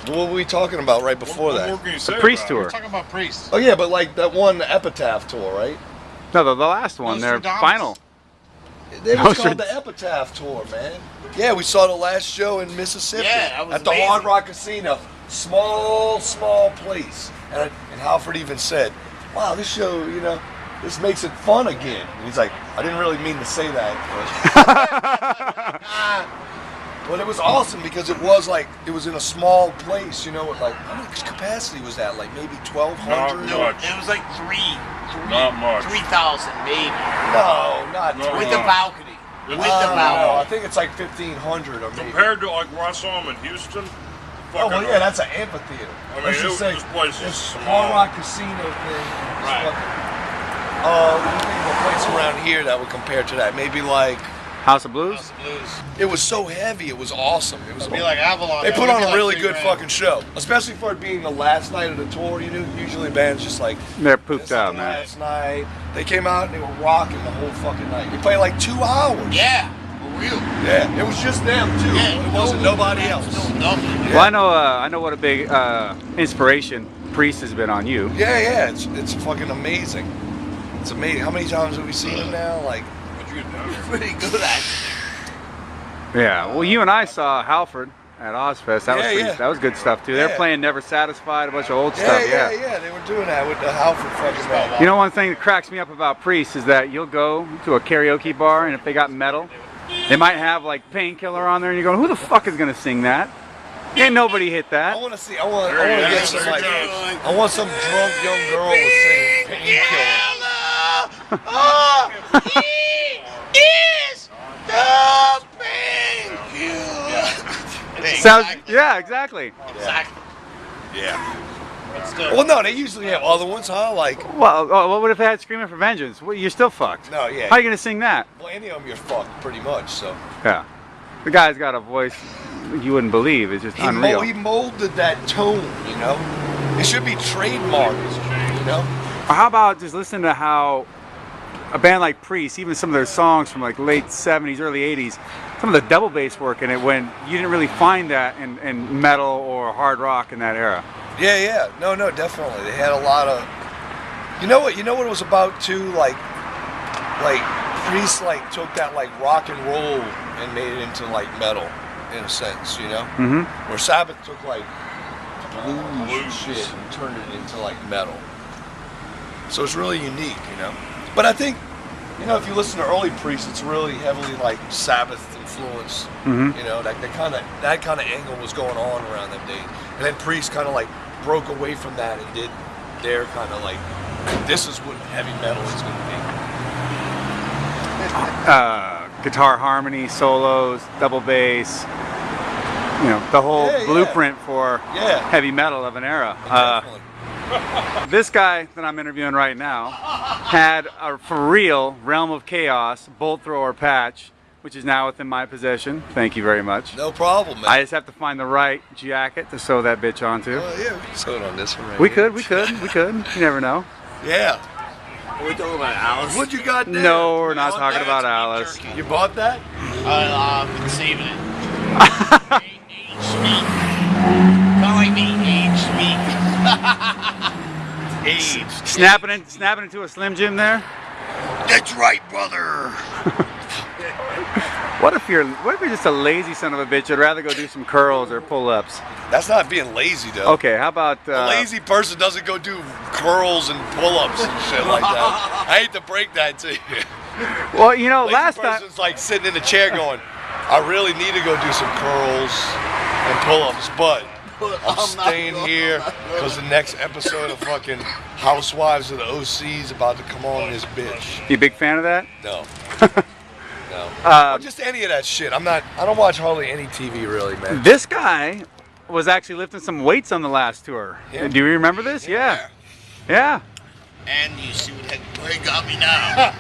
What were we talking about right before that? The Priest tour. We're talking about Priest. Oh yeah, but like that one Epitaph tour, right? No, the last one. Their final. It was called the Epitaph tour, man. Yeah, we saw the last show in Mississippi. Yeah, that was at the amazing. Hard Rock Casino. Small place. And Halford even said, wow, this show, you know, this makes it fun again. And he's like, I didn't really mean to say that. But it was awesome because it was in a small place, you know, with like, how much capacity was that? Like maybe 1,200? No, it was like Not much. 3,000 maybe. No, not No, With three. the balcony. With the No, balcony. I think it's like 1,500 or maybe. Compared to like where I saw him in Houston. Oh, well, yeah, that's an amphitheater. I mean, Let's just say this place is this small. Hard Rock Casino thing. Right. You think of a place around here that would compare to that? Maybe like House of Blues. it was so heavy, it was awesome. It was It'd be like Avalon. they That put would on be a like really $3 good grand. fucking show, especially for it being the last night of the tour. You know, usually bands just like They're this pooped is out, the man. last night. They came out and they were rocking the whole fucking night. They played like 2 hours. Yeah, for real. Yeah, it was just them too. Yeah, It wasn't nobody else. No, nothing. Well, I know what a big inspiration Priest has been on you. Yeah, it's fucking amazing. It's amazing. How many times have we seen him now? Like, Pretty good at Yeah. Well, you and I saw Halford at Ozfest. That was Yeah, yeah. that was good stuff too. They're Yeah. playing Never Satisfied, a bunch of old yeah, stuff. yeah. They were doing that with the Halford fucking band. You know, one thing that cracks me up about Priest is that you'll go to a karaoke bar and if they got metal, they might have like Painkiller on there, and you're going, "Who the fuck is gonna sing that?" Ain't nobody hit that. I want to see. I want to get some like. I want some drunk young girl to sing Painkiller. Oh, he is the painkiller. Sounds, yeah, exactly. Exactly. Yeah. But still. Well, no, they usually have other ones, huh? Like, Well, what if they had Screaming for Vengeance? Well, you're still fucked. no, yeah. How are you gonna sing that? Well, any of them you're fucked pretty much. So Yeah. The guy's got a voice you wouldn't believe. It's just unreal. he molded that tone. You know, it should be trademarked. You know. Or how about just listen to how a band like Priest, even some of their songs from like late 70s, early 80s, some of the double bass work in it when you didn't really find that in metal or hard rock in that era. Yeah. No, definitely. They had a lot of. You know what? It was about too. Like Priest like took that like rock and roll and made it into like metal, in a sense. You know. Mm-hmm. Where Sabbath took like blues and shit and turned it into like metal. So it's really unique, you know. But I think, you know, if you listen to early Priest, it's really heavily like Sabbath influence. Mm-hmm. You know, that kind of angle was going on around them days. And then Priest kind of like broke away from that and did their kind of like, this is what heavy metal is going to be. Guitar harmony, solos, double bass. You know, the whole Yeah. blueprint for Yeah. heavy metal of an era. Definitely. This guy that I'm interviewing right now had a for real Realm of Chaos bolt thrower patch, which is now within my possession. Thank you very much. No problem, man. I just have to find the right jacket to sew that bitch onto. Yeah, we can sew it on this one right We here. could. You never know. Yeah. Are we talking about Alice? What you got there? No, we're You not bought talking that? about Alice. You bought that? I've been saving it. Aged meat. Not like me, aged meat. Aged. Snapping into a Slim Jim there. That's right, brother. What if you're just a lazy son of a bitch? I'd rather go do some curls or pull-ups. That's not being lazy, though. Okay, how about A lazy person doesn't go do curls and pull-ups and shit like that. I hate to break that to you. well, you know, Lazy last time person's like sitting in the chair going, I really need to go do some curls and pull-ups, but I'm staying here because the next episode of fucking Housewives of the OC is about to come on this bitch. you a big fan of that? No. No. Or just any of that shit. I don't watch hardly any TV really, man. This guy was actually lifting some weights on the last tour. Yeah. Do you remember this? Yeah. And you see what that got me now.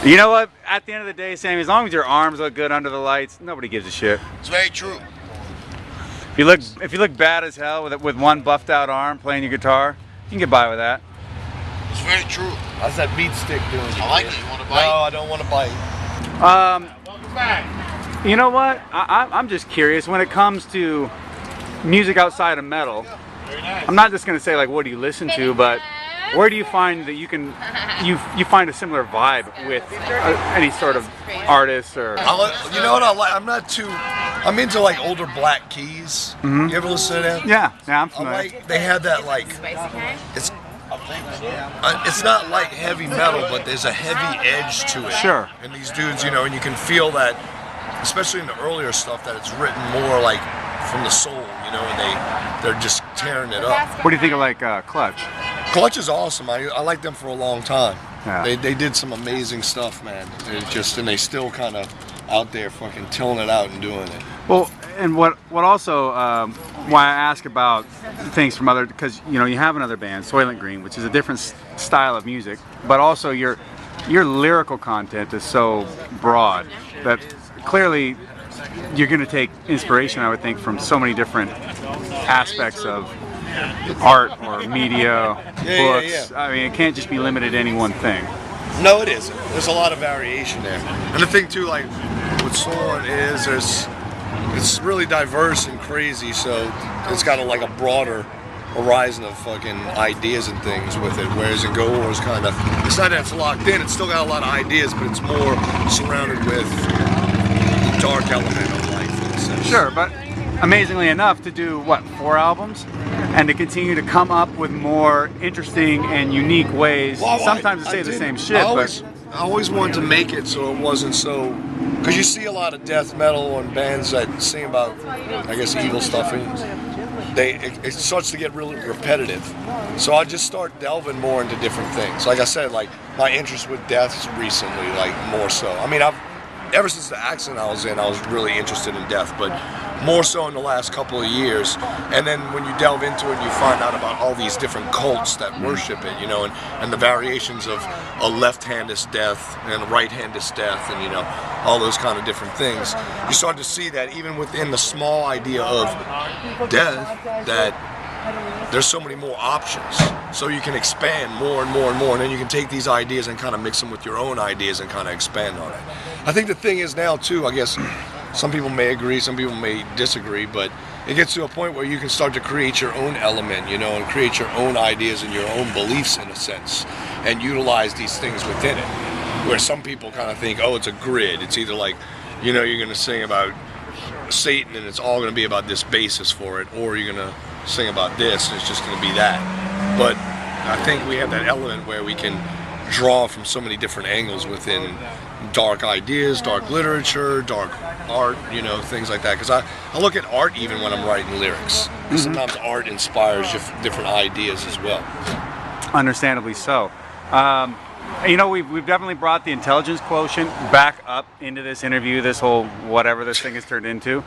You know what? At the end of the day, Sammy, as long as your arms look good under the lights, nobody gives a shit. It's very true. If you look bad as hell with one buffed out arm playing your guitar, you can get by with that. It's very true. How's that beat stick doing? I like it. You want to bite? No, I don't want to bite. Welcome back. You know what? I'm just curious when it comes to music outside of metal. I'm not just gonna say like what do you listen to, but where do you find that you find a similar vibe with any sort of artist or? You know what I like? I'm into like older Black Keys. You ever listen to them? Yeah, I'm I familiar. like they have that like it's not like heavy metal, but there's a heavy edge to it. Sure. And these dudes, you know, and you can feel that, especially in the earlier stuff, that it's written more like from the soul, you know, and they're just tearing it up. What do you think of like Clutch? Clutch is awesome. I liked them for a long time. Yeah. They did some amazing stuff, man. And they still kind of out there fucking tilling it out and doing it. Well, and what also why I ask about things from other, because you know you have another band, Soylent Green, which is a different style of music, but also your lyrical content is so broad that clearly you're going to take inspiration, I would think, from so many different aspects of art or media, books. Yeah. I mean, it can't just be limited to any one thing. No, it isn't. There's a lot of variation there. And the thing too, like with Soylent it's really diverse and crazy, so it's got like a broader horizon of fucking ideas and things with it. Whereas in Goatwhore is kind of, it's not that it's locked in, it's still got a lot of ideas, but it's more surrounded with the dark element of life in a sense. Sure, but amazingly enough, to do what, 4 albums, and to continue to come up with more interesting and unique ways. Well, sometimes to say the same shit, I always wanted to make it so it wasn't so, because you see a lot of death metal and bands that sing about, I guess, evil stuff, and it starts to get really repetitive. So I just start delving more into different things. Like I said, like my interest with death is recently, like more so. I mean, ever since the accident I was in, I was really interested in death, but more so in the last couple of years. And then when you delve into it, you find out about all these different cults that worship it, you know, and the variations of a left-handed death and a right-handed death, and you know, all those kind of different things. You start to see that even within the small idea of death, that there's so many more options. So you can expand more and more and more, and then you can take these ideas and kind of mix them with your own ideas and kind of expand on it. I think the thing is now too, I guess some people may agree, some people may disagree, but it gets to a point where you can start to create your own element, you know, and create your own ideas and your own beliefs in a sense, and utilize these things within it. Where some people kind of think, oh, it's a grid. It's either like, you know, you're going to sing about Satan and it's all going to be about this basis for it, or you're going to sing about this and it's just going to be that. But I think we have that element where we can draw from so many different angles within dark ideas, dark literature, dark art, you know, things like that. Because I look at art even when I'm writing lyrics. Sometimes art inspires different ideas as well. Understandably so. You know, we've definitely brought the intelligence quotient back up into this interview, this whole whatever this thing has turned into.